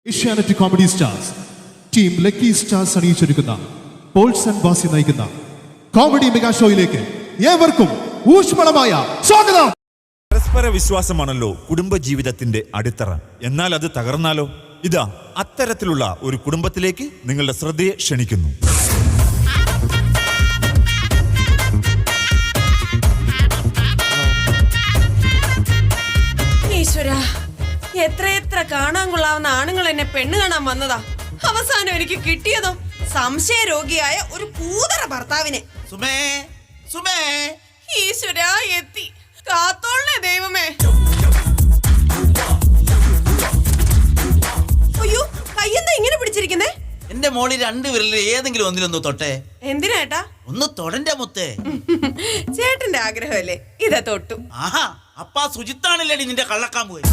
Asianet comedy stars team lucky stars അണിയിച്ചൊരുക്കുന്ന പോൾസ് and ബാസി നയിക്കുന്ന കോമഡി മെഗാ ഷോയിലേക്ക് ഏവർക്കും ഊഷ്മളമായ സ്വാഗതം. പരസ്പര വിശ്വാസമാണല്ലോ കുടുംബജീവിതത്തിന്റെ അടിത്തറ. എന്നാൽ അത് തകർന്നാലോ? ഇതാ അത്തരത്തിലുള്ള ഒരു കുടുംബത്തിലേക്ക് നിങ്ങളുടെ ശ്രദ്ധയെ ക്ഷണിക്കുന്നു. ഈശ്വര, എത്ര കാണാൻ കൊള്ളാവുന്ന ആണുങ്ങൾ എന്നെ പെണ്ണ് കാണാൻ വന്നതാ. അവസാനം എനിക്ക് കിട്ടിയതോ സംശയ രോഗിയായ ഒരു കൂതറ ഭർത്താവിനെ. സുമേ സുമേ, ഈശ്വര, എത്തി. കാത്തോളേ ദൈവമേ. അയ്യോ, കയ്യെന്താ ഇങ്ങനെ പിടിച്ചിരിക്കുന്നേ? എന്റെ മോളി രണ്ട് വിരലിൽ ഏതെങ്കിലും ഒന്നിലൊന്ന് തൊട്ടെ. എന്തിനാ ഏട്ടാ? ഒന്ന് തൊടന്റെ മുത്തേ. ചേട്ടന്റെ ആഗ്രഹമല്ലേ, ഇതാ തൊട്ടു. ആഹാ, അപ്പാ സുജിത്താണല്ലേടി നിന്റെ കള്ളക്കാൻ പോയി.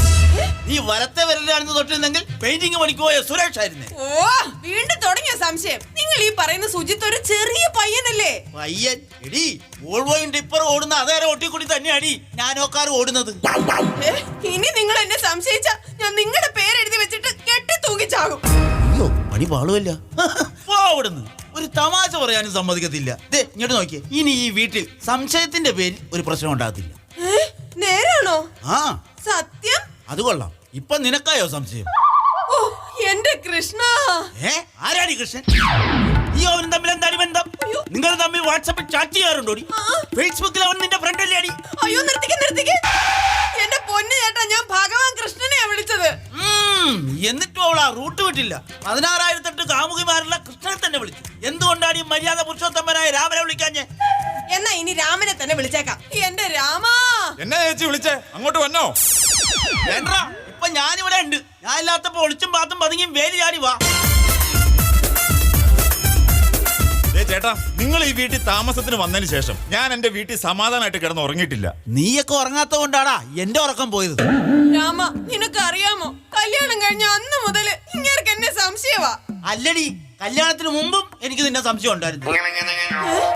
നീ വലത്തെ വിരലാണെന്ന് തൊട്ടിരുന്നെങ്കിൽ പെയിന്റിങ് പണിക്ക് പോയ സുരേഷ് ആയിരുന്നേ. ഓ, വീണ്ടും തുടങ്ങിയ സംശയം. നിങ്ങൾ ഈ പറയുന്ന സുജിത്ത് ഒരു ചെറിയ പയ്യനല്ലേ? പയ്യൻ എടി, വോൾവോയും ടിപ്പർ ഓടുന്ന അതേ റോട്ടിൽ കൂടി തന്നെയാടി നാനോക്കാർ ഓടുന്നത്. ഇനി നിങ്ങൾ എന്നെ സംശയിച്ച ഞാൻ നിങ്ങളുടെ പേരെഴുതി വെച്ചിട്ട് കെട്ടി തൂക്കിച്ചാകും. അയ്യോ, പണി പാളുമല്ല. അവിടുന്ന് ഒരു തമാശ പറയാനും സമ്മതിക്കത്തില്ല. ദേ ഇങ്ങോട്ട് നോക്കിയേ, ഇനി ഈ വീട്ടിൽ സംശയത്തിന്റെ പേരിൽ ഒരു പ്രശ്നം ഉണ്ടാകത്തില്ല. നേരാണോ? ആ സത്യം? അത് കൊള്ളാം. ഇപ്പൊ നിനക്കായോ സംശയം? ഓ, എന്റെ കൃഷ്ണ. ആരാടി കൃഷ്ണൻ? നീ അവനും തമ്മിൽ എന്താണ് ബന്ധം? നിങ്ങൾ തമ്മിൽ വാട്സാപ്പിൽ ചാറ്റ് ചെയ്യാറുണ്ടോ? ഫേസ്ബുക്കിൽ അവൻ നിന്റെ ഫ്രണ്ട് അല്ലേ അടി? അയ്യോ, നിർത്തിക്ക്. എന്റെ പൊന്നു ചേട്ടാ, ഞാൻ ഭഗവാൻ കൃഷ്ണനെയാ വിളിച്ചത്. എന്നിട്ടും അവൾ ആ റൂട്ട് വിട്ടില്ല. 16,008 കാമുകിമാരുള്ള കൃഷ്ണനെ തന്നെ വിളിച്ചു. എന്തുകൊണ്ടാണ് ഈ മര്യാദ പുരുഷോത്തമനായ രാമനെ വിളിക്കാഞ്ഞേ? എന്നാ ഇനി രാമനെ തന്നെ വിളിച്ചേക്കാം. എന്റെ രാമാ. എന്നാ ചേച്ചി വിളിച്ചേ? അങ്ങോട്ട് വന്നോ? വേണ്ട, ഇപ്പൊ ഞാനിവിടെ ഉണ്ട്. ഞാൻ ഇല്ലാത്തപ്പോ ഒളിച്ചും പാത്തും പതുങ്ങിയും വേലി ചാടി വാ. ചേട്ടാ, നിങ്ങൾ ഈ വീട്ടിൽ താമസത്തിന് വന്നതിന് ശേഷം ഞാൻ എന്റെ വീട്ടിൽ സമാധാനമായിട്ട് കിടന്ന് ഉറങ്ങിയിട്ടില്ല. നീയൊക്കെ ഉറങ്ങാത്ത കൊണ്ടാടാ എന്റെ ഉറക്കം പോയത്. രാമ, നിനക്ക് അറിയാമോ, കല്യാണം കഴിഞ്ഞ അന്ന് മുതല് ഇങ്ങേർക്ക് എന്നെ സംശയവാ. അല്ലടി, കല്യാണത്തിന് മുമ്പും എനിക്ക് നിന്നെ സംശയം ഉണ്ടായിരുന്നു.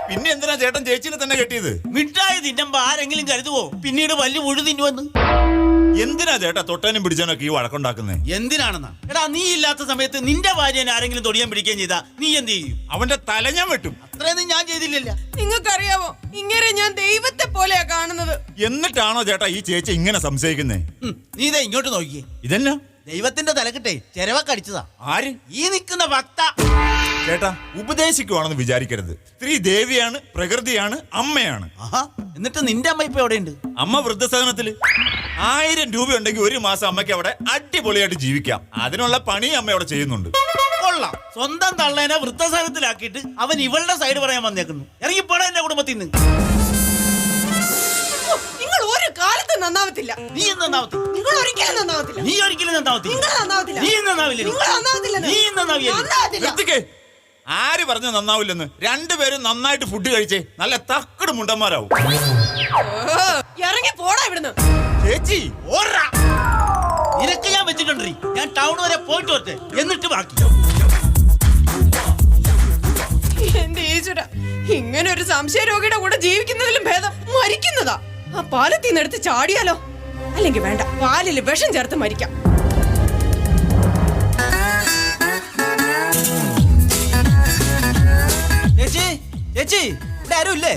പിന്നെ എന്തിനാ ചേട്ടൻ ചേച്ചിനെ തന്നെ കെട്ടിയത്? മിഠായി തിന്നുമ്പോ ആരെങ്കിലും കരുതുവോ പിന്നീട് വലിയ മുഴു തിന്നുവെന്ന്? എന്തിനാ ചേട്ടാ തൊട്ടാനും പിടിച്ചാനൊക്കെ ഈ വഴക്കുണ്ടാക്കുന്നേ? എന്തിനാണെന്നാ? എടാ, നീ ഇല്ലാത്ത സമയത്ത് നിന്റെ ഭാര്യനെ ആരെങ്കിലും തൊടിയാൻ പിടിക്കുകയും ചെയ്താ നീ എന്ത് ചെയ്യും? അവന്റെ തല ഞാൻ വെട്ടും. അത്രയൊന്നും ഞാൻ ചെയ്തില്ലല്ലോ. നിങ്ങൾക്കറിയാവോ, ഇങ്ങനെ ഞാൻ ദൈവത്തെ പോലെയാ കാണുന്നത്. എന്നിട്ടാണോ ചേട്ടാ ഈ ചേച്ചി ഇങ്ങനെ സംശയിക്കുന്നേ? നീ ഇതാ ഇങ്ങോട്ട് നോക്കിയേ. ഇതെന്നാ? ദൈവത്തിന്റെ തലക്കിട്ടെ ചെരവക്കടിച്ചതാ. ആര്? ഈ നിൽക്കുന്ന ഭക്ത. ചേട്ടാ, ഉപദേശിക്കുവാണെന്ന് വിചാരിക്കരുത്. സ്ത്രീ ദേവിയാണ്, പ്രകൃതിയാണ്, അമ്മയാണ്. ആഹാ, എന്നിട്ട് നിന്റെ അമ്മ ഇപ്പൊ എവിടെയുണ്ട്? അമ്മ വൃദ്ധസദനത്തില്. 1000 രൂപ ഉണ്ടെങ്കിൽ ഒരു മാസം അമ്മയ്ക്ക് അവിടെ അടിപൊളിയായിട്ട് ജീവിക്കാം. അതിനുള്ള പണി അമ്മ അവിടെ ചെയ്യുന്നുണ്ട്. കൊള്ളാം. സ്വന്തം തള്ളേനെ വൃദ്ധസദനത്തിലാക്കിയിട്ട് അവൻ ഇവളുടെ സൈഡ് പറയാൻ വന്നേക്കുന്നു. ഇറങ്ങിപ്പോടാ എന്റെ കുടുംബത്തിൽ നിന്ന്. നിങ്ങൾ ഒരു കാലത്ത് നന്നാവത്തില്ല. നീ നന്നാവത്തില്ല. നിങ്ങൾ ഒരിക്കലും നന്നാവത്തില്ല. നീ ഒരിക്കലും നന്നാവത്തില്ല. നിങ്ങൾ നന്നാവത്തില്ല. നീ നന്നാവില്ല. നിങ്ങൾ നന്നാവത്തില്ല. നീ നന്നാവില്ല. നിർത്തിക്കേ. ആര് പറഞ്ഞു നന്നാവില്ലെന്ന്? രണ്ടുപേരും നന്നായിട്ട് ഫുഡ് കഴിച്ചേ നല്ല തക്കട് മുണ്ടന്മാരാവും. ഇറങ്ങി പോടാ ഇവിടുന്ന്. ചേച്ചി ഓടാ. നിനക്ക് ഞാൻ വെച്ചിട്ടുണ്ട്. ഞാൻ ടൗൺ വരെ പോയിട്ട് വരട്ടെ, എന്നിട്ട് ബാക്കി. എന്റെ ഈശ്വര, ഇങ്ങനെ ഒരു സംശയ രോഗിയുടെ കൂടെ ജീവിക്കുന്നതിലും ഭേദം മരിക്കുന്നതാ. ആ പാലത്തിൽ നിന്ന് എടുത്ത് ചാടിയാലോ? അല്ലെങ്കിൽ വേണ്ട, പാലിൽ വിഷം ചേർത്ത് മരിക്കാം. ചേച്ചി, ചേച്ചി, ഇവിടെ ആരും ഇല്ലേ?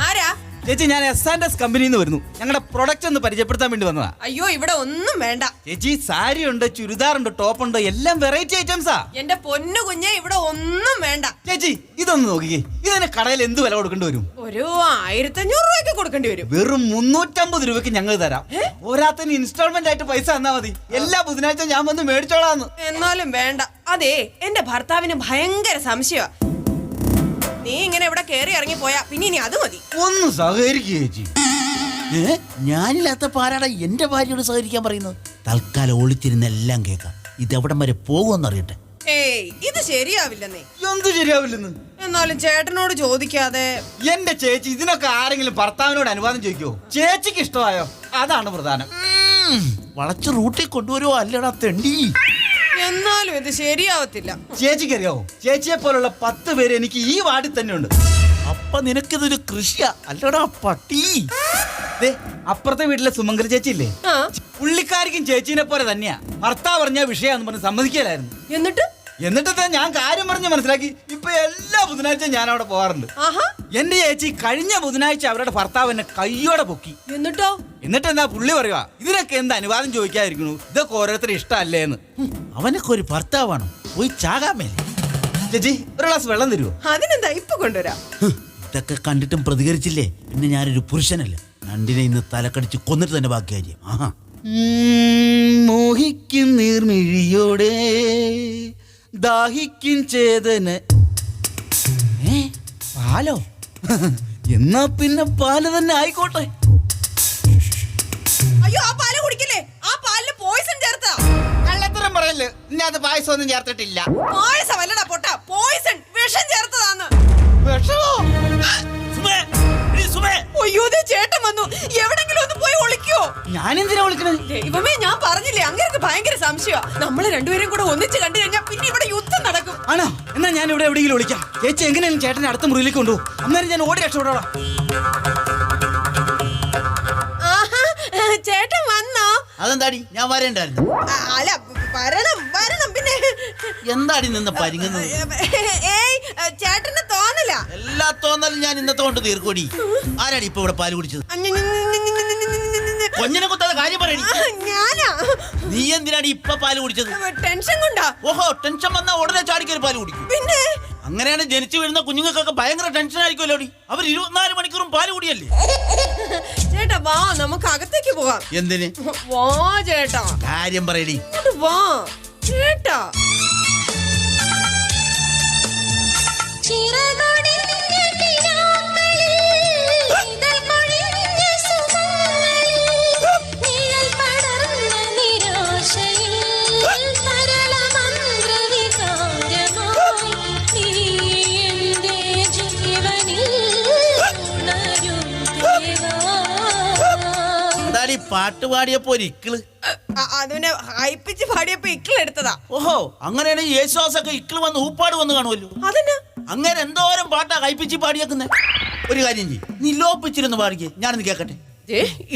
ആരാ? ചേച്ചി, ഞാൻ എസ്&എസ് കമ്പനിയിൽ നിന്ന് വരുന്നു. ഞങ്ങളുടെ പ്രൊഡക്റ്റ് ഒന്ന് പരിചയപ്പെടുത്താൻ വേണ്ടി വന്നതാ. അയ്യോ, ഇവിടെ ഒന്നും വേണ്ട. ചേച്ചി, സാരി ഉണ്ട്, ചുരിദാറുണ്ട്, ടോപ്പ് ഉണ്ട്, എല്ലാം വെറൈറ്റി ഐറ്റംസാ. എന്റെ പൊന്നു കുഞ്ഞെ, ഇവിടെ ഒന്നും വേണ്ട. ചേച്ചി, ഇതൊന്ന് നോക്കിക്കേ. ഇതിന് കടയിൽ എന്ത് വില കൊടുക്കേണ്ടി വരും? ഒരു 1500 രൂപയ്ക്ക് കൊടുക്കേണ്ടി വരും. വെറും 350 രൂപയ്ക്ക് ഞങ്ങൾ തരാം. പോരാത്തതിന് ഇൻസ്റ്റാൾമെന്റ് ആയിട്ട് പൈസ തന്നാ മതി. എല്ലാ ബുധനാഴ്ച ഞാൻ വന്ന് മേടിച്ചോളാന്ന്. എന്നാലും വേണ്ട. അതെ, എന്റെ ഭർത്താവിന് ഭയങ്കര സംശയമാ. നീ ഇങ്ങനെ ഇവിടെ കേറി ഇറങ്ങി പോയാ പിന്നെ ഇനി അത് മതി. ഒന്ന് സഹകരിക്കുക ചേച്ചി. ഞാനില്ലാത്ത പാരാടാ എന്റെ ഭാര്യയോട് സഹകരിക്കാൻ പറയുന്നത്. തൽക്കാലം ഒളിച്ചിരുന്നെല്ലാം കേൾക്കാം. ഇതെവിടം വരെ പോകുമെന്നറിയട്ടെ. ഏയ്, ഇത് ശരിയാവില്ലെന്നേ. എന്ത് ശരിയാവില്ലെന്ന്? എന്നാലും ചേട്ടനോട് ചോദിക്കാതെ. എന്റെ ചേച്ചി, ഇതിനൊക്കെ ആരെങ്കിലും ഭർത്താവിനോട് അനുവാദം ചോദിക്കോ? ചേച്ചിക്ക് ഇഷ്ടമായോ? അതാണ് പ്രധാനം. വളച്ച് റൂട്ടിൽ കൊണ്ടുവരുവോ അല്ലടാ തെണ്ടി? എന്നാലും ഇത് ശരിയാവത്തില്ല. ചേച്ചിക്ക് അറിയാവോ, ചേച്ചിയെ പോലുള്ള 10 പേര് എനിക്ക് ഈ വാർഡിൽ തന്നെ ഉണ്ട്. അപ്പൊ നിനക്കിതൊരു കൃഷിയാ അല്ലടാ പട്ടി. അപ്പുറത്തെ വീട്ടിലെ സുമംഗല ചേച്ചി ഇല്ലേ, ആ പുള്ളിക്കാരിക്കും ചേച്ചീനെ പോലെ തന്നെയാ. ഭർത്താവ് പറഞ്ഞ വിഷയാന്ന് പറഞ്ഞ് സമ്മതിക്കലായിരുന്നു. എന്നിട്ട് ഞാൻ കാര്യം പറഞ്ഞ് മനസ്സിലാക്കി. ഇപ്പൊ എല്ലാ ബുധനാഴ്ച ഞാൻ അവിടെ പോകാറുണ്ട്. ആഹാ. എന്റെ ചേച്ചി കഴിഞ്ഞ ബുധനാഴ്ച അവരുടെ ഭർത്താവ് എന്നെ കയ്യോടെ പൊക്കി. എന്നിട്ട് എന്താ പുള്ളി പറയുക, ഇതിനൊക്കെ എന്താ അനുവാദം ചോദിക്കാതിരിക്കണു, ഇതൊക്കെ ഓരോരുത്തർ ഇഷ്ടമല്ലേന്ന്. അവനൊക്കെ ഒരു ഭർത്താവാണോ? പോയി ചാകാമേലെ. ചേച്ചി ഒരു ഗ്ലാസ് വെള്ളം തരുമോ? അതിനെന്താ ഇപ്പൊ കൊണ്ടുവരാം. ഇതൊക്കെ കണ്ടിട്ടും പ്രതികരിച്ചില്ലേ, പിന്നെ ഞാനൊരു പുരുഷനല്ല. നണ്ടിനെ ഇന്ന് തലക്കടിച്ച് കൊന്നിട്ട് തന്നെ ബാക്കി കാര്യം. ആഹാ. മോഹിക്കും നീർമിഴിയോടെ ദാഹിക്കും ചേതന. പാലോ? എന്നാ പിന്നെ പാല് തന്നെ ആയിക്കോട്ടെ. അയ്യോ, ആ പാല് കുടിക്കില്ലേ, ആ പാലില് പോയിസൺ ചേർത്താ. കള്ളത്തരം പറയല്ലേ, ഇന്നത് പായസം ഒന്നും ചേർത്തിട്ടില്ല. പായസം അല്ലടാ പൊട്ട, പോയിസൺ, വിഷം ചേർത്തതാന്ന്. വിഷമോ? സുമേ, എടീ സുമേ. അയ്യോ, ദേ ചേട്ടൻ വന്നു. എവിടെങ്കിലും ഒന്ന് പോയി ഒളിക്കോ? ഞാനെന്തിനാ വിളിക്കണേ? ദൈവമേ, ഞാൻ പറഞ്ഞില്ലേ അങ്ങനെ ഭയങ്കര സംശയമാ. നമ്മള് രണ്ടുപേരും കൂടെ ഒന്നിച്ച് കണ്ടു കഴിഞ്ഞാൽ പിന്നെ ഇവിടെ യുദ്ധം നടക്കും. ആണോ? എന്നാ ഞാൻ ഇവിടെ എവിടെയെങ്കിലും വിളിക്കാം. ചേച്ചി എങ്ങനെയാണ് ചേട്ടനെ അടുത്ത മുറിയിലേക്ക് കൊണ്ടുപോകും. അന്നേരം ഞാൻ ഓടി രക്ഷപ്പെടാം. ആഹാ, ചേട്ടൻ വന്നോ? അതെന്താടി ഞാൻ വരേണ്ടായിരുന്നു? അല്ല, വരണം വരണം. പിന്നെ എന്താടി നിന്ന് പരിങ്ങുന്നത്? ഏയ്, ചേട്ടന് തോന്നല. എല്ലാ തോന്നലും ഞാൻ ഇന്നത്തെ കൊണ്ട് തീർക്കൂടി. ആരാടി ഇപ്പൊ ഇവിടെ പാല് കുടിച്ചത്? കൊഞ്ഞനെ കുത്താതെ കാര്യം പറയടി. ഞാനാ. നീ എന്തിനാടി ഇപ്പൊ പാല് കുടിച്ചത്? ടെൻഷൻ കൊണ്ടാ. ഓഹോ, ടെൻഷൻ വന്നാ ഉടനെ ചാടിക്കൊരു പാല് കുടിക്കും. പിന്നെ അങ്ങനെയാണ് ജനിച്ചു വീഴുന്ന കുഞ്ഞുങ്ങൾക്കൊക്കെ ഭയങ്കര ടെൻഷൻ ആയിരിക്കുമല്ലോ. അവർ 24 മണിക്കൂറും പാല് കുടിയല്ലേ. ചേട്ടാ വാ, നമുക്ക് അകത്തേക്ക് പോവാം. എന്തിന്? വാ ചേട്ടാ, കാര്യം പറയടി. വാ ചേട്ടാ. പാട്ട് പാടിയപ്പോ ഒരു ഇക്കിള്. അതിനെ ഹൈപ്പിച്ച് പാടിയപ്പോ ഇക്കിളെടുത്തതാ. ഓഹോ, അങ്ങനെയാണെങ്കിൽ യേശുദാസൊക്കെ ഇക്കിള് വന്ന് ഊപ്പാട് വന്ന് കാണുമല്ലോ. അതിന് അങ്ങനെ എന്തോരം പാട്ടാ ഹൈപ്പിച്ച് പാടിയേക്കുന്നേ. ഒരു കാര്യം ചെയ്യ്, നീ ലോ പിച്ചിരുന്ന് പാടിക്കേ, ഞാനൊന്ന് കേക്കട്ടെ.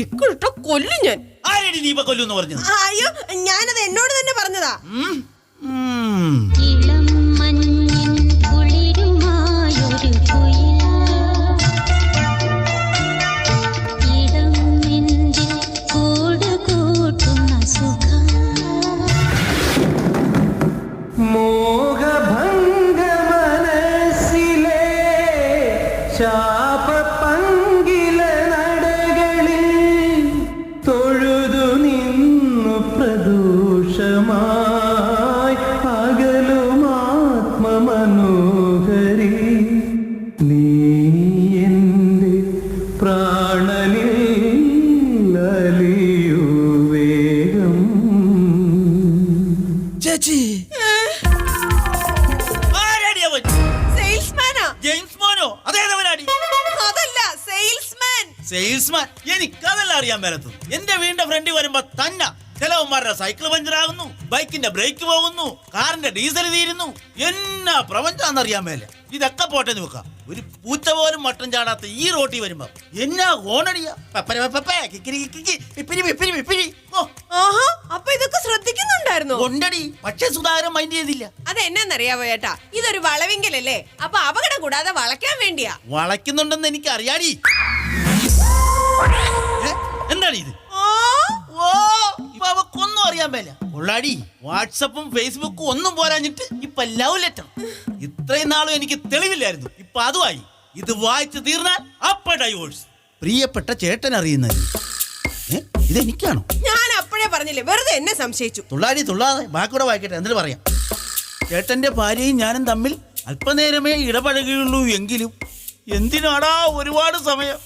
ഇക്കിളിട്ട കൊല്ലും ഞാൻ. ആരടി നീ ഇപ്പൊ കൊല്ലുന്ന് പറഞ്ഞത്? അയ്യോ, ഞാനത് എന്നോട് തന്നെ പറഞ്ഞതാ. മോഹഭംഗ മനസ്സിലെ ശാപപങ്കില നടകളിൽ തൊഴുതു നിന്നു പ്രദോഷമായി അകലുമാത്മമനോഹരി. നീ എൻ്റെ പ്രാണനിൽ അലിയൂ വേഗം. ചേച്ചി, ജെയിംസ് മോനോ? അതേതവനാടി? അതല്ല, സെയിൽസ്മാൻ. സെയിൽസ്മാൻ? എനിക്കതല്ല അറിയാൻ മേലത്തത്. എന്റെ വീടിന്റെ ഫ്രണ്ടിൽ വരുമ്പോ തന്നെ ചിലവന്മാരുടെ സൈക്കിൾ പഞ്ചറാകുന്നു, ബൈക്കിന്റെ ബ്രേക്ക് പോകുന്നു, കാറിന്റെ ഡീസൽ തീരുന്നു. എന്നാ പ്രപഞ്ചാന്നറിയാൻ മേല. ഇതൊക്കെ പോട്ടെ നോക്കാം. ഒരു പൂച്ച പോലും മട്ടൻ ചാടാത്ത ഈ റോട്ടിൽ വരുമ്പോ എന്നാ ഓണടിയാ. അപ്പൊ ഇതൊക്കെ ശ്രദ്ധിക്കുന്നുണ്ടായിരുന്നു. കൊണ്ടടി, പക്ഷെ സുധാകരൻ മൈൻഡ് ചെയ്തില്ല. അതെന്നറിയാവോ ചേട്ടാ, ഇതൊരു വളവിങ്കലല്ലേ, അപ്പൊ അപകടം കൂടാതെ വളയ്ക്കാൻ വേണ്ടിയാ. വളയ്ക്കുന്നുണ്ടെന്ന് എനിക്ക് അറിയാടി. എന്താണ് ഇത്? ഓ, ഇപ്പൊ അവക്കൊന്നും അറിയാൻ മേല. ഉള്ളാടി, വാട്സപ്പും ഫേസ്ബുക്കും ഒന്നും പോരാഞ്ഞിട്ട് ഇപ്പൊ ലവ് ലെറ്റർ. ഇത്രയും നാളും എനിക്ക് തെളിവില്ലായിരുന്നു, ഇപ്പൊ അതുമായി. ഇത് വായിച്ചു തീർന്നാൽ അപ്പ ഡൈവോഴ്സ്. പ്രിയപ്പെട്ട ചേട്ടൻ അറിയുന്നത് ഇതെനിക്കാണോ? ഞാൻ അപ്പോഴേ പറഞ്ഞില്ലേ, വെറുതെ എന്നെ സംശയിച്ചു. തുള്ളാടി തുള്ളാതെ ബാക്കിയൂടെ വായിക്കട്ടെ, എന്നിട്ട് പറയാം. ചേട്ടന്റെ ഭാര്യയും ഞാനും തമ്മിൽ അല്പനേരമേ ഇടപഴകുകയുള്ളൂ എങ്കിലും എന്തിനാടാ ഒരുപാട് സമയം.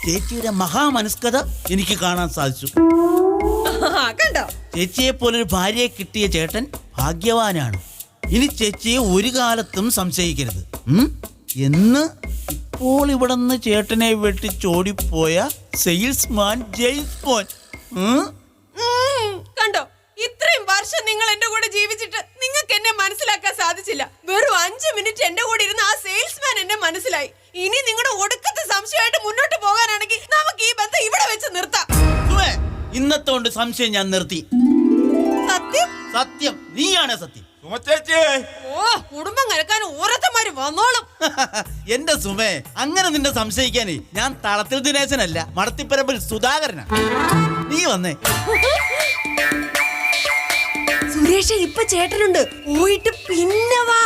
ചേച്ചിയുടെ മഹാമനസ്കത എനിക്ക് കാണാൻ സാധിച്ചു. കണ്ടോ, ചേച്ചിയെ പോലൊരു ഭാര്യയെ കിട്ടിയ ചേട്ടൻ ഭാഗ്യവാനാണ്. ഇനി ചേച്ചിയെ ഒരു കാലത്തും സംശയിക്കരുത് എന്ന് ഇപ്പോൾ ഇവിടെ നിന്ന് ചേട്ടനെ വെട്ടിച്ചോടിപ്പോയ സെയിൽസ്മാൻ ജെയിംസ് മോൻ. കണ്ടോ, ഇത്രയും വർഷം നിങ്ങൾ എന്റെ കൂടെ ജീവിച്ചിട്ട് നിങ്ങൾക്ക് എന്നെ മനസ്സിലാക്കാൻ സാധിച്ചില്ല. വെറും 5 മിനിറ്റ് എന്റെ കൂടെ ഇരുന്ന ആ സെയിൽസ്മാൻ എന്നെ മനസ്സിലായി. ഇനി നിങ്ങളുടെ ഒടുക്കത്തെ സംശയമായിട്ട് മുന്നോട്ട് പോകാനാണെങ്കിൽ നമുക്ക് ഈ ബന്ധം ഇവിടെ വെച്ച് ഇന്നത്തെ കൊണ്ട് സംശയം ഞാൻ നിർത്തി. സത്യം? സത്യം, നീയാണ് സത്യം. സുമച്ചേച്ചി ഓ, കുടുംബം കലക്കാൻ ഓരോരുത്തന്മാര് വന്നോളും. എന്റെ സുമേ, അങ്ങനെ നിന്നെ സംശയിക്കാനേ ഞാൻ തളത്തിൽ ദിനേശനല്ല, മടത്തിപ്പരമ്പിൽ സുധാകരനാ. നീ വന്നേ. സുരേഷ്, ഇപ്പൊ ചേട്ടനുണ്ട്, പോയിട്ട് പിന്നെ വാ.